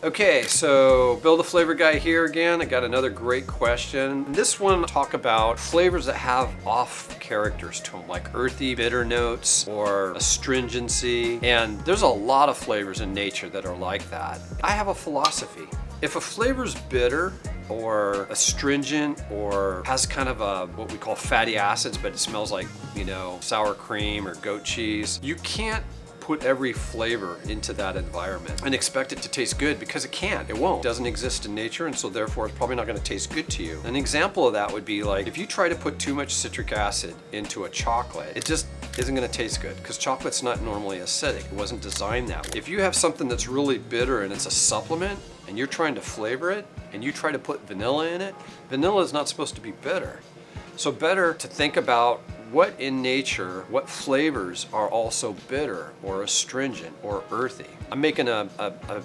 Okay, so Bill the Flavor Guy here again. I got another great question. This one talk about flavors that have off characters to them, like earthy, bitter notes, or astringency. And there's a lot of flavors in nature that are like that. I have a philosophy. If a flavor's bitter or astringent or has kind of a what we call fatty acids, but it smells like, you know, sour cream or goat cheese, you can't put every flavor into that environment and expect it to taste good, because it can't, it won't. It doesn't exist in nature, and so therefore it's probably not going to taste good to you. An example of that would be like if you try to put too much citric acid into a chocolate, it just isn't going to taste good, because chocolate's not normally acidic. It wasn't designed that way. If you have something that's really bitter and it's a supplement and you're trying to flavor it and you try to put vanilla in it, vanilla is not supposed to be bitter. So better to think about what in nature, what flavors are also bitter or astringent or earthy. I'm making a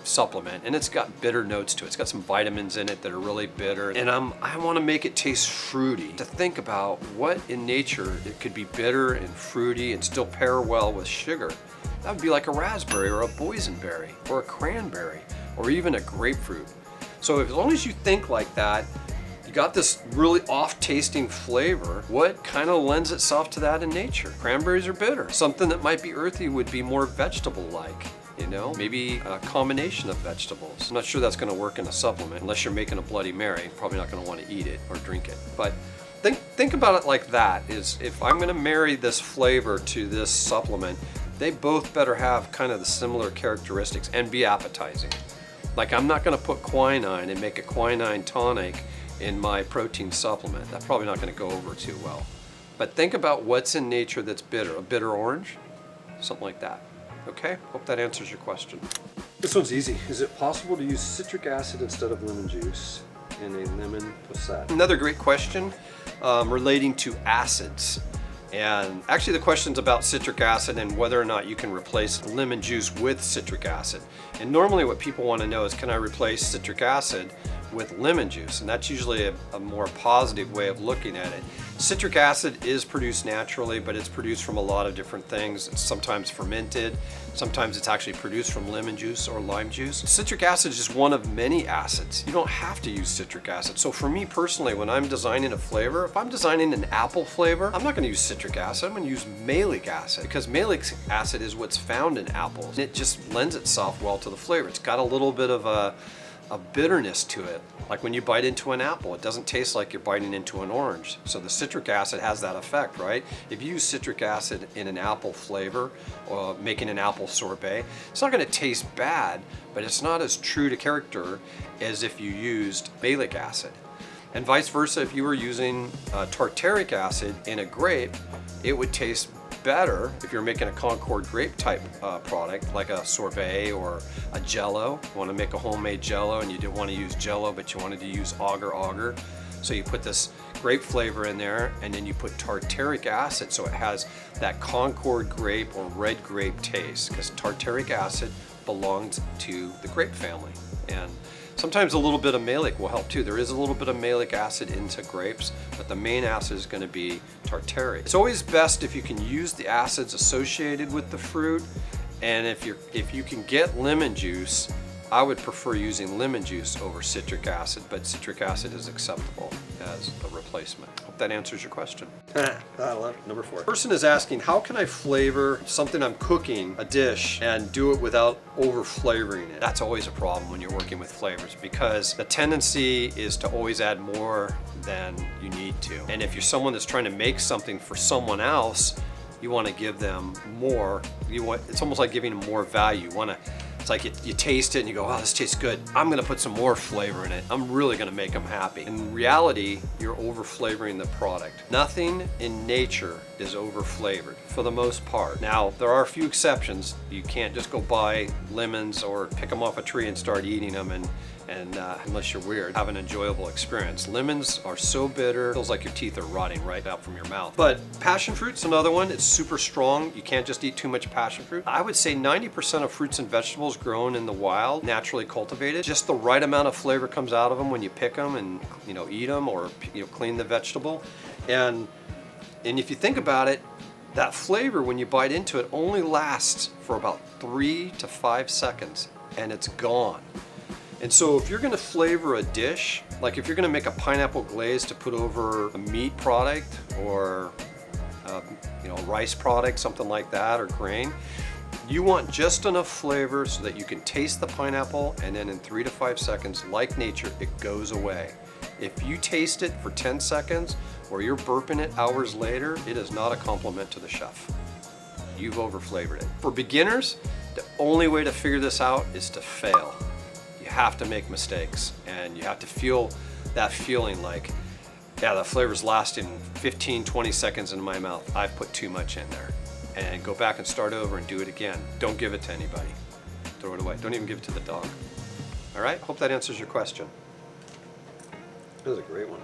supplement and it's got bitter notes to it. It's got some vitamins in it that are really bitter, and I want to make it taste fruity. To think about what in nature it could be bitter and fruity and still pair well with sugar. That would be like a raspberry or a boysenberry or a cranberry or even a grapefruit. So as long as you think like that, got this really off-tasting flavor, what kind of lends itself to that in nature? Cranberries are bitter. Something that might be earthy would be more vegetable-like, you know? Maybe a combination of vegetables. I'm not sure that's gonna work in a supplement unless you're making a Bloody Mary. Probably not gonna wanna eat it or drink it. But think about it like that, is if I'm gonna marry this flavor to this supplement, they both better have kind of the similar characteristics and be appetizing. Like, I'm not gonna put quinine and make a quinine tonic in my protein supplement. That's probably not going to go over too well. But think about what's in nature that's bitter. A bitter orange, something like that. Okay, hope that answers your question. This one's easy. Is it possible to use citric acid instead of lemon juice in a lemon posset? Another great question relating to acids. And actually the question's about citric acid and whether or not you can replace lemon juice with citric acid. And normally what people want to know is, can I replace citric acid with lemon juice? And that's usually a more positive way of looking at it. Citric acid is produced naturally, but it's produced from a lot of different things. It's sometimes fermented, sometimes it's actually produced from lemon juice or lime juice. Citric acid is just one of many acids. You don't have to use citric acid. So for me personally, when I'm designing a flavor, if I'm designing an apple flavor, I'm not going to use citric acid, I'm going to use malic acid, because malic acid is what's found in apples. It just lends itself well to the flavor. It's got a little bit of a bitterness to it. Like when you bite into an apple, it doesn't taste like you're biting into an orange. So the citric acid has that effect, right? If you use citric acid in an apple flavor or making an apple sorbet, it's not going to taste bad, but it's not as true to character as if you used malic acid. And vice versa, if you were using tartaric acid in a grape, it would taste better if you're making a Concord grape type product, like a sorbet or a jello. You want to make a homemade jello and you didn't want to use jello, but you wanted to use agar. So you put this grape flavor in there, and then you put tartaric acid so it has that Concord grape or red grape taste, because tartaric acid belongs to the grape family. And sometimes a little bit of malic will help too. There is a little bit of malic acid into grapes, but the main acid is going to be tartaric. It's always best if you can use the acids associated with the fruit, and if you can get lemon juice, I would prefer using lemon juice over citric acid, but citric acid is acceptable as a replacement. Hope that answers your question. Number 4. Person is asking, how can I flavor something I'm cooking, a dish, and do it without over flavoring it? That's always a problem when you're working with flavors, because the tendency is to always add more than you need to. And if you're someone that's trying to make something for someone else, you want to give them more. It's almost like giving them more value. It's like you taste it and you go, oh, this tastes good. I'm gonna put some more flavor in it. I'm really gonna make them happy. In reality, you're over flavoring the product. Nothing in nature is over flavored for the most part. Now, there are a few exceptions. You can't just go buy lemons or pick them off a tree and start eating them and unless you're weird, have an enjoyable experience. Lemons are so bitter, it feels like your teeth are rotting right out from your mouth. But passion fruit's another one. It's super strong. You can't just eat too much passion fruit. I would say 90% of fruits and vegetables grown in the wild, naturally cultivated, just the right amount of flavor comes out of them when you pick them and eat them, or clean the vegetable. And if you think about it, that flavor when you bite into it only lasts for about 3 to 5 seconds and it's gone. And so if you're gonna flavor a dish, like if you're gonna make a pineapple glaze to put over a meat product or rice product, something like that, or grain, you want just enough flavor so that you can taste the pineapple, and then in 3 to 5 seconds, like nature, it goes away. If you taste it for 10 seconds or you're burping it hours later, it is not a compliment to the chef. You've overflavored it. For beginners, the only way to figure this out is to fail. You have to make mistakes, and you have to feel that feeling like, yeah, the flavor's lasting 15, 20 seconds in my mouth. I've put too much in there. And go back and start over and do it again. Don't give it to anybody. Throw it away. Don't even give it to the dog. All right, hope that answers your question. That was a great one.